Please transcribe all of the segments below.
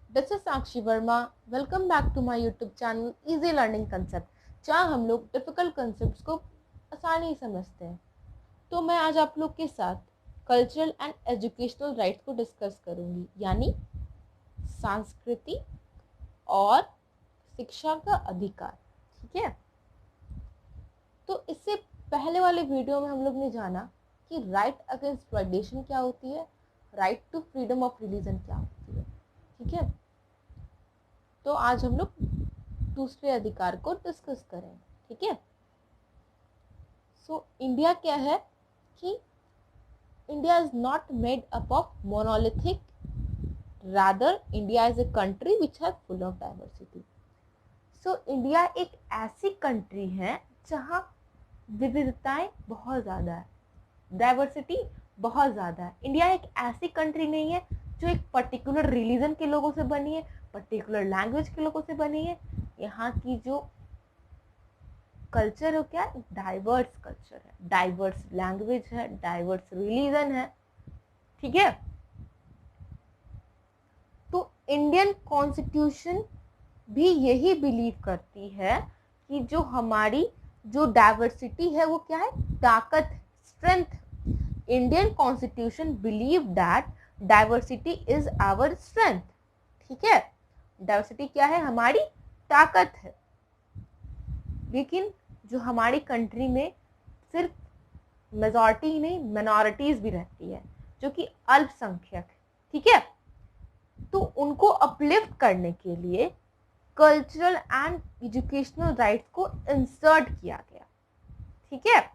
This is Sakshi Verma. Welcome back to my YouTube channel Easy Learning Concept, जहाँ हम लोग difficult concept को आसानी समझते हैं। तो मैं आज आप लोग के साथ कल्चरल एंड एजुकेशनल राइट्स को डिस्कस करूंगी, यानी संस्कृति और शिक्षा का अधिकार। ठीक है, तो इससे पहले वाले वीडियो में हम लोग ने जाना कि राइट अगेंस्ट ट्रेडिशन क्या होती है, right to freedom of religion क्या होती है। ठीक है, तो आज हम लोग दूसरे अधिकार को डिस्कस करें। ठीक है, सो इंडिया क्या है कि India is not made up of monolithic, rather India is a country which has full of diversity. So India एक ऐसी कंट्री है जहाँ विविधताएं बहुत ज़्यादा है, डाइवर्सिटी बहुत ज़्यादा है। इंडिया एक ऐसी कंट्री नहीं है जो एक पर्टिकुलर रिलीजन के लोगों से बनी है, पर्टिकुलर लैंग्वेज के लोगों से बनी है। यहाँ की जो कल्चर है क्या है, डाइवर्स कल्चर है, डाइवर्स लैंग्वेज है, डाइवर्स रिलीजन है। ठीक है, तो इंडियन कॉन्स्टिट्यूशन भी यही बिलीव करती है कि जो हमारी जो डाइवर्सिटी है वो क्या है, ताकत, strength. Indian constitution believe that diversity is our strength. ठीक है, डाइवर्सिटी क्या है, हमारी ताकत है। लेकिन जो हमारी कंट्री में सिर्फ मेजॉरिटी ही नहीं, माइनॉरिटीज भी रहती है जो कि अल्पसंख्यक है। ठीक है, तो उनको अपलिफ्ट करने के लिए कल्चरल एंड एजुकेशनल राइट्स को इंसर्ट किया गया। ठीक है,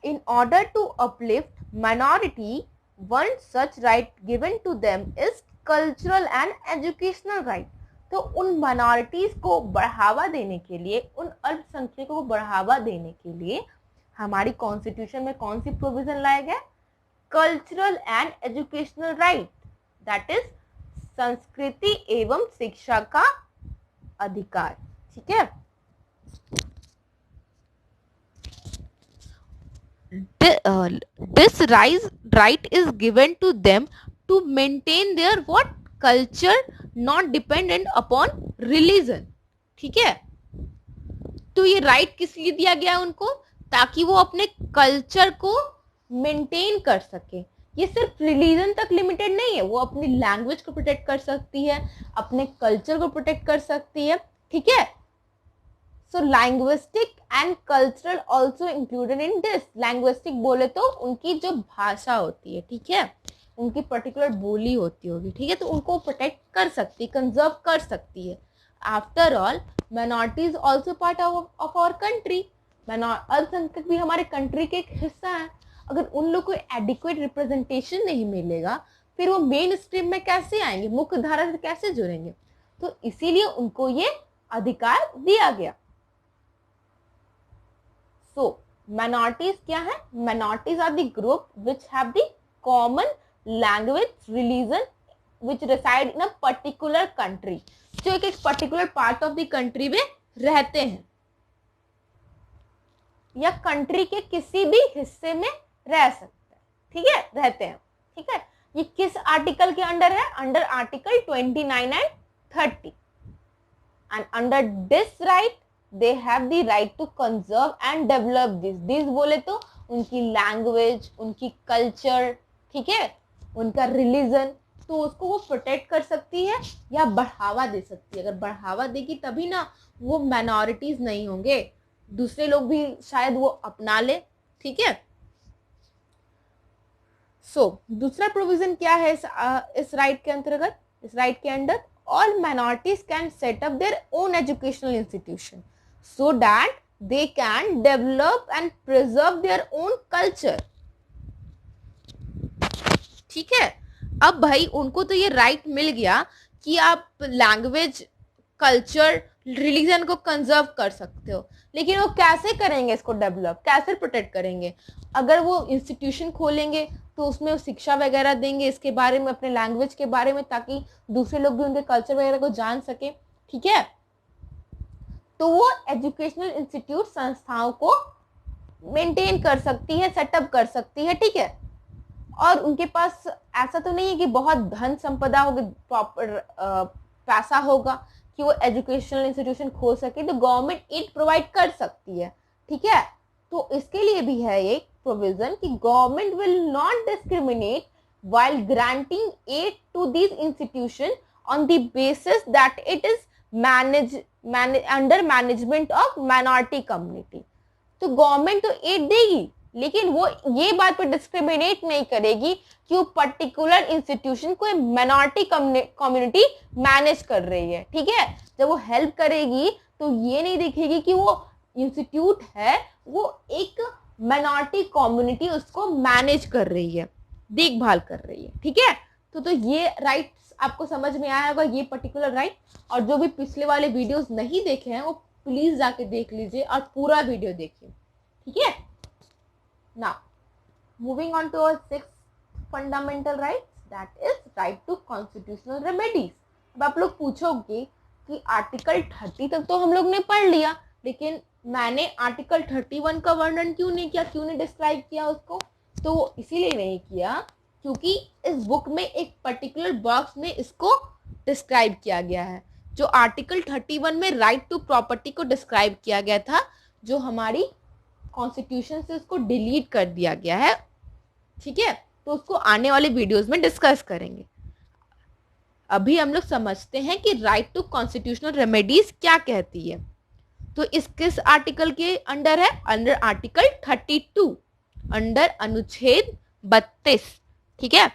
in order to uplift minority, one such right given to them is cultural and educational right। तो उन माइनॉरिटीज को बढ़ावा देने के लिए, उन अल्पसंख्यकों को बढ़ावा देने के लिए हमारी कॉन्स्टिट्यूशन में कौन सी प्रोविजन लाया गया, cultural and educational right, that is संस्कृति एवं शिक्षा का अधिकार। ठीक है, this right is given to them to maintain their what culture, not dependent upon religion। ठीक है, तो ये राइट किस लिए दिया गया है उनको, ताकि वो अपने कल्चर को मेंटेन कर सके। ये सिर्फ रिलीजन तक लिमिटेड नहीं है, वो अपनी लैंग्वेज को प्रोटेक्ट कर सकती है, अपने कल्चर को प्रोटेक्ट कर सकती है। ठीक है, so linguistic and cultural also included in this. Linguistic बोले तो उनकी जो भाषा होती है, ठीक है, उनकी पर्टिकुलर बोली होती होगी, ठीक है, तो उनको प्रोटेक्ट कर सकती है, कंजर्व कर सकती है। After all minorities also part of our country. अल्पसंख्यक भी हमारे कंट्री के एक हिस्सा है। अगर उन लोग को एडिक्वेट रिप्रेजेंटेशन नहीं मिलेगा, फिर वो मेन स्ट्रीम में कैसे आएंगे, मुख्य धारा से कैसे जुड़ेंगे। तो इसीलिए उनको ये अधिकार दिया गया। So, minorities क्या है, minorities are the group which have the common language, religion, which reside in a particular country, जो एक particular part of the country में रहते हैं या कंट्री के किसी भी हिस्से में रह सकते हैं। ठीक है, रहते हैं। ठीक है, ये किस आर्टिकल के अंडर है, under article 29 and 30। And under this right they have the right to conserve and develop this बोले तो उनकी लैंग्वेज, उनकी कल्चर, ठीक है, उनका रिलीजन, तो उसको वो प्रोटेक्ट कर सकती है या बढ़ावा दे सकती है। अगर बढ़ावा देगी तभी ना वो माइनॉरिटीज नहीं होंगे, दूसरे लोग भी शायद वो अपना ले। ठीक है, सो दूसरा प्रोविजन क्या है इस राइट के अंतर्गत, इस राइट के under, all minorities can set up their own educational institution so that they can develop and preserve their own culture। ठीक है, अब भाई उनको तो ये राइट मिल गया कि आप लैंग्वेज, कल्चर, रिलीजन को कंजर्व कर सकते हो, लेकिन वो कैसे करेंगे, इसको डेवलप कैसे प्रोटेक्ट करेंगे। अगर वो इंस्टीट्यूशन खोलेंगे तो उसमें वो शिक्षा वगैरह देंगे इसके बारे में, अपने लैंग्वेज के बारे में, ताकि दूसरे लोग भी उनके कल्चर वगैरह को जान सके। ठीक है, तो वो एजुकेशनल इंस्टीट्यूट संस्थाओं को मेंटेन कर सकती है, सेटअप कर सकती है। ठीक है, और उनके पास ऐसा तो नहीं है कि बहुत धन संपदा होगी, प्रॉपर पैसा होगा कि वो एजुकेशनल इंस्टीट्यूशन खोल सके, तो गवर्नमेंट एड प्रोवाइड कर सकती है, ठीक है। तो इसके लिए भी है एक प्रोविजन कि government will not discriminate while granting aid to these institutions on the basis that it is under management of minority community। तो गवर्नमेंट तो एड देगी, लेकिन वो ये बात पे डिस्क्रिमिनेट नहीं करेगी कि वो पर्टिकुलर इंस्टीट्यूशन को माइनॉरिटी कम्युनिटी मैनेज कर रही है, ठीक है। जब वो हेल्प करेगी तो ये नहीं दिखेगी कि वो इंस्टीट्यूट है वो एक माइनॉरिटी कम्युनिटी उसको मैनेज कर रही है, देखभाल कर रही है, ठीक है। तो ये राइट्स आपको समझ में आया होगा, ये पर्टिकुलर राइट। और जो भी पिछले वाले वीडियोस नहीं देखे हैं वो प्लीज जाके देख लीजिए और पूरा वीडियो देखिए, ठीक है। Now moving on to our sixth fundamental rights, that is right to constitutional remedies. अब आप लोग पूछोगे कि आर्टिकल 30 तक तो हम लोग ने पढ़ लिया, लेकिन मैंने आर्टिकल 31 का वर्णन क्यों नहीं किया, क्यों नहीं डिस्क्राइब किया उसको? तो इसीलिए नहीं किया क्योंकि इस बुक में एक पर्टिकुलर बॉक्स में इसको डिस्क्राइब किया गया है। जो आर्टिकल 31 में राइट टू प्रॉपर्टी को डिस्क्राइब किया गया था, जो हमारी कॉन्स्टिट्यूशन से उसको डिलीट कर दिया गया है, ठीक है। तो उसको आने वाले वीडियोस में डिस्कस करेंगे। अभी हम लोग समझते हैं कि राइट टू कॉन्स्टिट्यूशनल रेमेडीज क्या कहती है। तो इस किस आर्टिकल के अंडर है? अंडर आर्टिकल 32, अंडर अनुच्छेद 32, ठीक है।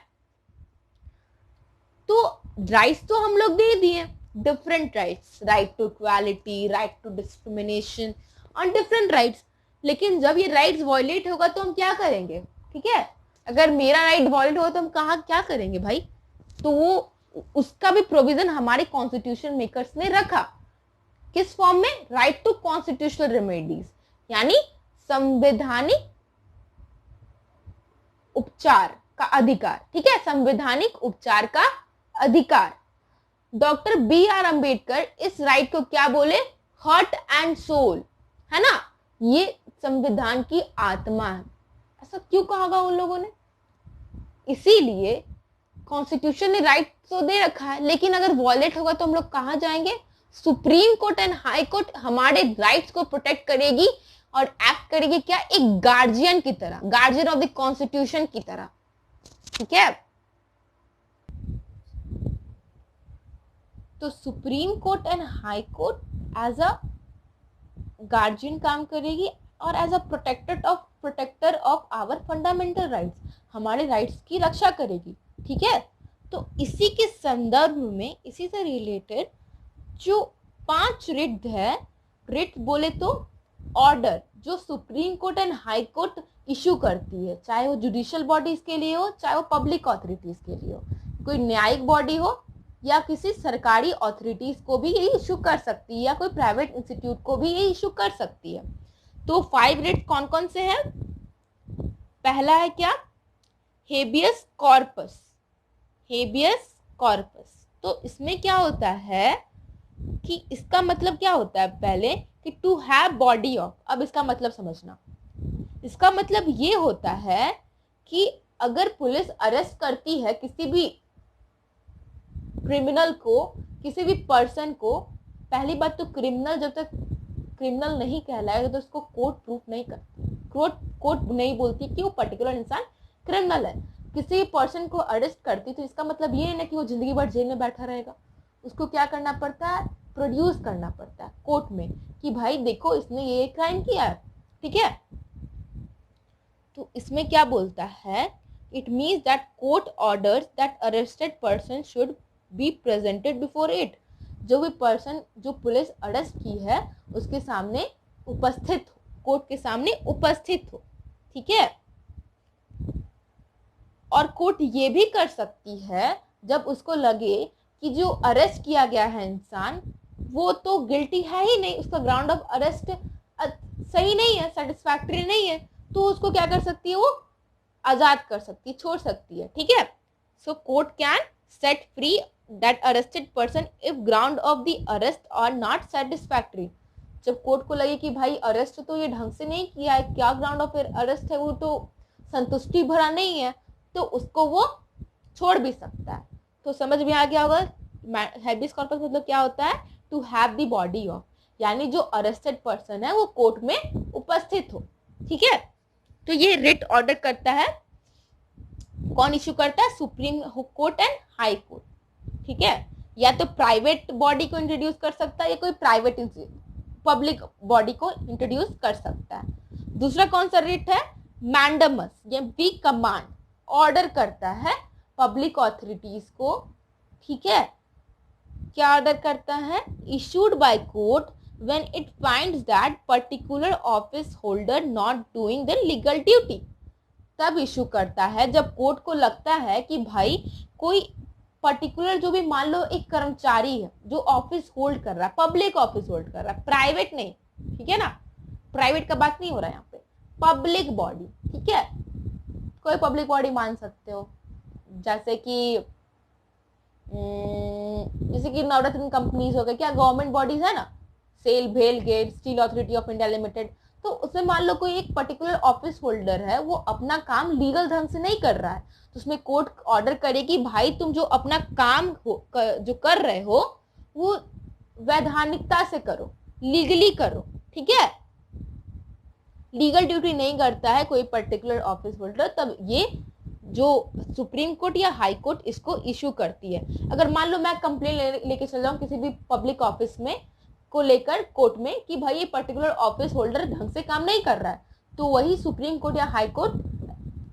तो राइट्स तो हम लोग दे दिए, different rights, right to equality, right to discrimination और डिफरेंट राइट्स। लेकिन जब ये राइट्स वायलेट होगा तो हम क्या करेंगे, ठीक है। अगर मेरा राइट वायलेट होगा तो हम क्या करेंगे भाई? तो वो उसका भी प्रोविजन हमारे कॉन्स्टिट्यूशन मेकर्स ने रखा, किस फॉर्म में? राइट टू कॉन्स्टिट्यूशनल रेमेडीज, यानी संवैधानिक उपचार का अधिकार, ठीक है, संवैधानिक उपचार का अधिकार। डॉक्टर BR अंबेडकर इस राइट को क्या बोले? हार्ट एंड सोल, है ना, ये संविधान की आत्मा है। ऐसा क्यों कहा होगा उन लोगों ने? इसीलिए कॉन्स्टिट्यूशन ने राइट तो दे रखा है, लेकिन अगर वॉयलेट होगा तो हम लोग कहाँ जाएंगे? Supreme court and high court हमारे राइट्स को प्रोटेक्ट करेगी और एक्ट करेगी क्या? एक गार्जियन की तरह, गार्जियन ऑफ द कॉन्स्टिट्यूशन की तरह, ठीक है। तो supreme court and high court as a guardian काम करेगी और as a protector of our fundamental rights, हमारे राइट्स की रक्षा करेगी, ठीक है। तो इसी के संदर्भ में, इसी से रिलेटेड जो 5 रिट है, रिट बोले तो ऑर्डर जो supreme court and high court issue करती है, चाहे वो जुडिशियल बॉडीज के लिए हो, चाहे वो पब्लिक ऑथोरिटीज के लिए हो, कोई न्यायिक बॉडी हो या किसी सरकारी अथॉरिटीज को भी ये इशू कर सकती है, या कोई प्राइवेट इंस्टीट्यूट को भी ये इशू कर सकती है। तो 5 रिट कौन कौन से हैं? पहला है क्या? Habeas corpus, habeas corpus. तो इसमें क्या होता है कि इसका मतलब क्या होता है? पहले कि टू हैव बॉडी ऑफ, अब इसका मतलब समझना। इसका मतलब ये होता है कि अगर पुलिस अरेस्ट करती है किसी भी क्रिमिनल को, किसी भी पर्सन को, पहली बात तो क्रिमिनल जब तक क्रिमिनल नहीं कहलाएगा तो उसको कोर्ट प्रूफ नहीं करती, कोर्ट नहीं बोलती कि वो पर्टिकुलर इंसान क्रिमिनल है। किसी पर्सन को अरेस्ट करती तो इसका मतलब ये है ना कि वो जिंदगी भर जेल में बैठा रहेगा। उसको क्या करना पड़ता है? प्रोड्यूस करना पड़ता है कोर्ट में कि भाई देखो इसने ये क्राइम किया है, ठीक है। तो इसमें क्या बोलता है? It means that court orders that arrested person should be presented before it. जो भी पर्सन जो पुलिस अरेस्ट की है उसके सामने उपस्थित हो, कोर्ट के सामने उपस्थित हो, ठीक है। और कोर्ट ये भी कर सकती है जब उसको लगे कि जो अरेस्ट किया गया है इंसान वो तो गिल्टी है ही नहीं, उसका ग्राउंड ऑफ अरेस्ट सही नहीं है, सेटिस्फैक्टरी नहीं है, तो उसको क्या कर सकती है? वो आजाद कर सकती है, छोड़ सकती है, ठीक है। So court can set free that arrested person if ground of the arrest are not satisfactory. जब कोर्ट को लगे कि भाई अरेस्ट तो ये ढंग से नहीं किया है, क्या ग्राउंड ऑफ अरेस्ट है वो तो संतुष्टि भरा नहीं है, तो उसको वो छोड़ भी सकता है। तो समझ में आ गया होगा हैबियस कॉर्पस मतलब क्या होता है, to have the body of, यानी जो अरेस्टेड पर्सन है वो कोर्ट में उपस्थित हो। ठीक है, तो ये रिट ऑर्डर करता है, कौन इश्यू करता है, supreme court and high court. ठीक है, या तो प्राइवेट बॉडी को इंट्रोड्यूस कर सकता है या कोई प्राइवेट पब्लिक बॉडी को इंट्रोड्यूस कर सकता है। दूसरा कौन सा रिट है, मैंडमस, ये भी कमांड ऑर्डर करता है पब्लिक ऑथोरिटीज को। ठीक है, क्या ऑर्डर करता है, issued by court when it finds that particular office holder not doing the legal duty. तब इशू करता है जब कोर्ट को लगता है कि भाई कोई पर्टिकुलर, जो भी मान लो एक कर्मचारी है जो ऑफिस होल्ड कर रहा है, पब्लिक ऑफिस होल्ड कर रहा है, प्राइवेट नहीं, ठीक है ना, प्राइवेट का बात नहीं हो रहा है यहाँ पे, पब्लिक बॉडी। ठीक है, कोई पब्लिक बॉडी मान सकते हो, जैसे कि नवरत्न कंपनीज हो गए, क्या गवर्नमेंट बॉडीज है ना, सेल, भेल, गेट, steel authority of India limited. तो उसमें मान लो कोई एक पर्टिकुलर ऑफिस होल्डर है, वो अपना काम लीगल ढंग से नहीं कर रहा है, तो उसमें कोर्ट ऑर्डर करेगी भाई तुम जो अपना काम जो कर रहे हो वो वैधानिकता से करो, लीगली करो। ठीक है, लीगल ड्यूटी नहीं करता है कोई पर्टिकुलर ऑफिस होल्डर, तब ये जो सुप्रीम कोर्ट या हाई कोर्ट इसको इश्यू करती है। अगर मान लो मैं कंप्लेन लेके चल जाऊं किसी भी पब्लिक ऑफिस में को लेकर कोर्ट में कि भाई ये पर्टिकुलर ऑफिस होल्डर ढंग से काम नहीं कर रहा है, तो वही सुप्रीम कोर्ट या हाई कोर्ट,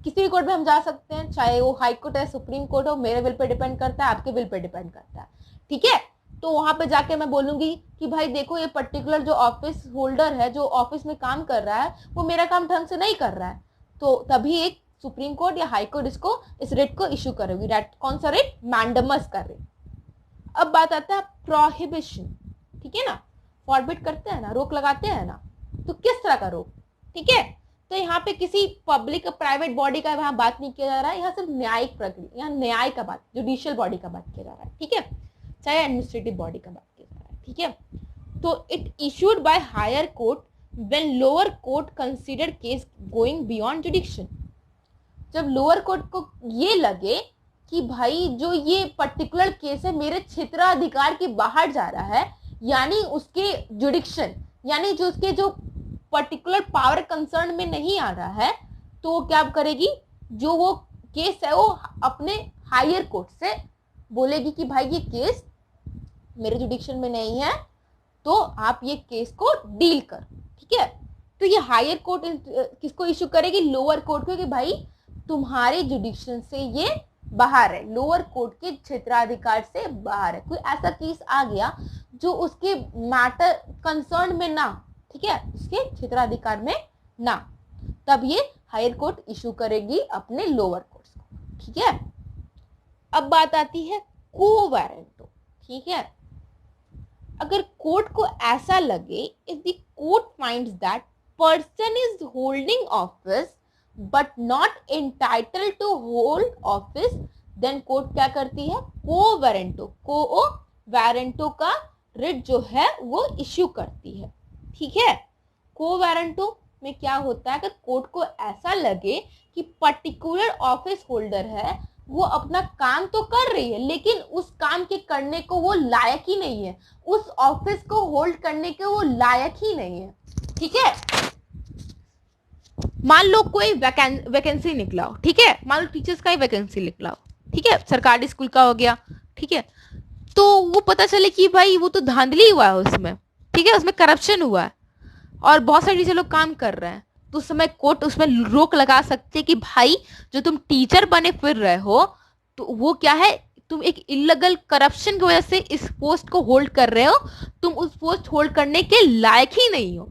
किसी भी कोर्ट में हम जा सकते हैं, चाहे वो हाई कोर्ट है, सुप्रीम कोर्ट हो, मेरे विल पे डिपेंड करता है, आपके विल पे डिपेंड करता है। ठीक है, तो वहां पे जाके मैं बोलूंगी कि भाई देखो ये पर्टिकुलर जो ऑफिस होल्डर है, जो ऑफिस में काम कर रहा है, वो मेरा काम ढंग से नहीं कर रहा है, तो तभी एक सुप्रीम कोर्ट या हाई कोर्ट इसको, इस रिट को इश्यू करेगी। कौन सा रिट, मैंडमस का रिट। अब बात आता है प्रोहिबिशन। ठीक है ना, फॉरबिड करते हैं ना, रोक लगाते हैं ना, तो किस तरह का रोक। ठीक है, तो यहाँ पे किसी पब्लिक प्राइवेट बॉडी का यहाँ बात नहीं किया जा रहा है, यहाँ सिर्फ न्यायिक प्रक्रिया, यहाँ न्याय का बात, जुडिशियल बॉडी का बात किया जा रहा है। ठीक है, चाहे एडमिनिस्ट्रेटिव बॉडी का बात किया जा रहा है। ठीक है, तो it issued by higher court when lower court consider case going beyond jurisdiction. जब लोअर कोर्ट को ये लगे कि भाई जो ये पर्टिकुलर केस है मेरे क्षेत्राधिकार के बाहर जा रहा है, यानी उसके जुडिक्शन, यानी जो उसके जो पर्टिकुलर पावर कंसर्न में नहीं आ रहा है, तो वो क्या करेगी, जो वो केस है वो अपने हायर कोर्ट से बोलेगी कि भाई ये केस मेरे जुडिक्शन में नहीं है, तो आप ये केस को डील कर। ठीक है, तो ये हायर कोर्ट किसको इश्यू करेगी, लोअर कोर्ट को, कि भाई तुम्हारे जुडिक्शन से ये बाहर है, लोअर कोर्ट के क्षेत्राधिकार से बाहर है, कोई ऐसा केस आ गया जो उसके मैटर कंसर्न में ना, ठीक है, उसके क्षेत्राधिकार में ना, तब ये हायर कोर्ट इशू करेगी अपने लोअर कोर्ट्स को। ठीक है, अब बात आती है को वारंटो। ठीक है, अगर कोर्ट को ऐसा लगे, if the court finds that person is holding office but not entitled to hold office, then court क्या करती है, को वारंटो का रिट जो है वो इश्यू करती है। ठीक है, को वारंटो में क्या होता है, अगर कोर्ट को ऐसा लगे कि पर्टिकुलर ऑफिस होल्डर है, वो अपना काम तो कर रही है लेकिन उस काम के करने को वो लायक ही नहीं है, उस ऑफिस को होल्ड करने के वो लायक ही नहीं है। ठीक है, मान लो कोई वैकेंसी निकला हो, ठीक है, मान लो टीचर्स का ही वैकेंसी निकला हो, ठीक है, सरकारी स्कूल का हो गया। ठीक है, तो वो पता चले कि भाई वो तो धांधली हुआ है उसमें, ठीक है, उसमें करप्शन हुआ है और बहुत सारे टीचर लोग काम कर रहे हैं, तो उस समय कोर्ट उसमें रोक लगा सकते कि भाई जो तुम टीचर बने फिर रहे हो, तो वो क्या है, तुम एक इलीगल करप्शन की वजह से इस पोस्ट को होल्ड कर रहे हो, तुम उस पोस्ट होल्ड करने के लायक ही नहीं हो।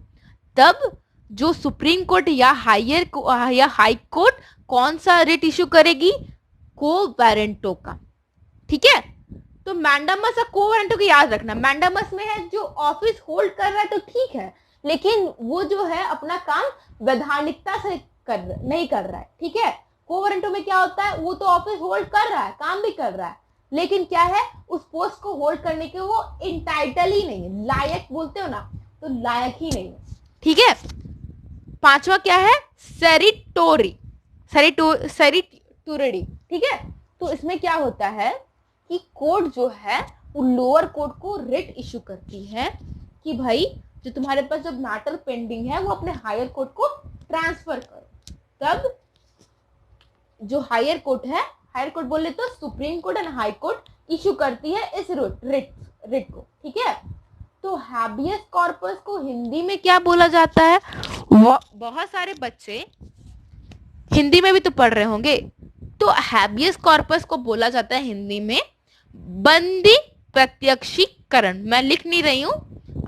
तब जो सुप्रीम कोर्ट या हाई कोर्ट कौन सा रिट इश्यू करेगी, को वारंटो का। ठीक है, तो मैंडामस और को वारंटो को याद रखना। मैंडामस में है जो ऑफिस होल्ड कर रहा है तो ठीक है, लेकिन वो जो है अपना काम वैधानिकता से नहीं कर रहा है। ठीक है, को वारंटो में क्या होता है, वो तो ऑफिस होल्ड कर रहा है, काम भी कर रहा है, लेकिन क्या है, उस पोस्ट को होल्ड करने के वो इंटाइटल ही नहीं है, लायक बोलते हो ना, तो लायक ही नहीं है। ठीक है, पांचवा क्या है, सेरिटोरी तुरड़ी, ठीक है। तो इसमें क्या होता है कि कोर्ट जो है वो लोअर कोर्ट को रिट इशू करती है कि भाई जो तुम्हारे पास जो मैटर पेंडिंग है वो अपने हायर कोर्ट को ट्रांसफर करो। तब जो हायर कोर्ट है, हायर कोर्ट बोले तो supreme court and high court issue करती है इस रिट को, ठीक है। तो हैबियस कॉर्पस को हिंदी में क्या बोला जाता है? बहुत सारे बच्चे हिंदी में भी तो पढ़ रहे होंगे। तो हैबियस कॉर्पस को बोला जाता है हिंदी में बंदी प्रत्यक्षीकरण। मैं लिख नहीं रही हूं,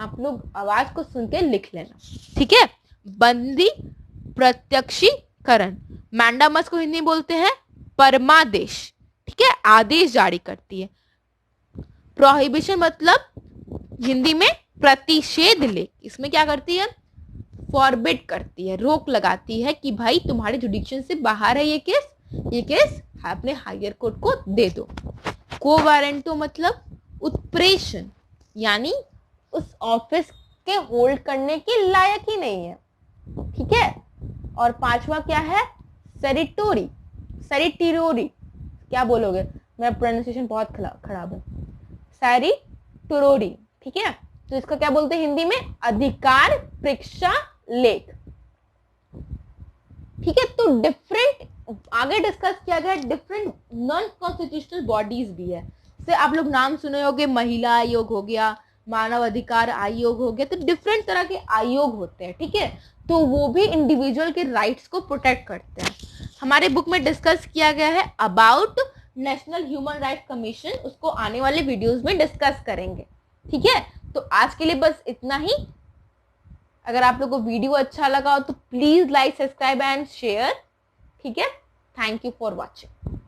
आप लोग आवाज को सुन के लिख लेना, ठीक है। बंदी प्रत्यक्षीकरण। मैंडामस को हिंदी में बोलते हैं परमादेश, ठीक है, आदेश जारी करती है। प्रोहिबिशन मतलब हिंदी में प्रतिषेध लेख। इसमें क्या करती है? फॉरबिड करती है, रोक लगाती है कि भाई तुम्हारे जुडिक्शन से बाहर है ये केस अपने हायर कोर्ट को दे दो। कोवारेंटो मतलब उत्प्रेषण, यानी उस ऑफिस के होल्ड करने के लायक ही नहीं है, ठीक है। और पांचवा क्या है? सेरिटोरी, क्या बोलोगे? मेरा प्रोनाउंसिएशन बहुत खराब है। सेरिटोरी, ठीक है। तो इसका क्या बोलते हैं हिंदी में? अधिकार परीक्षा लेख, ठीक है। तो डिफरेंट आगे डिस्कस किया गया डिफरेंट नॉन कॉन्स्टिट्यूशनल बॉडीज भी है। जैसे आप लोग नाम सुने होंगे, महिला आयोग हो गया, मानव अधिकार आयोग हो गया। तो डिफरेंट तरह के आयोग होते हैं, ठीक है। तो वो भी इंडिविजुअल के राइट्स को प्रोटेक्ट करते हैं। हमारे बुक में डिस्कस किया गया है about national human rights commission, उसको आने वाले वीडियोस में डिस्कस करेंगे, ठीक है। तो आज के लिए बस इतना ही। अगर आप लोगों को वीडियो अच्छा लगा हो तो please like, subscribe and share, ठीक है। Thank you for watching.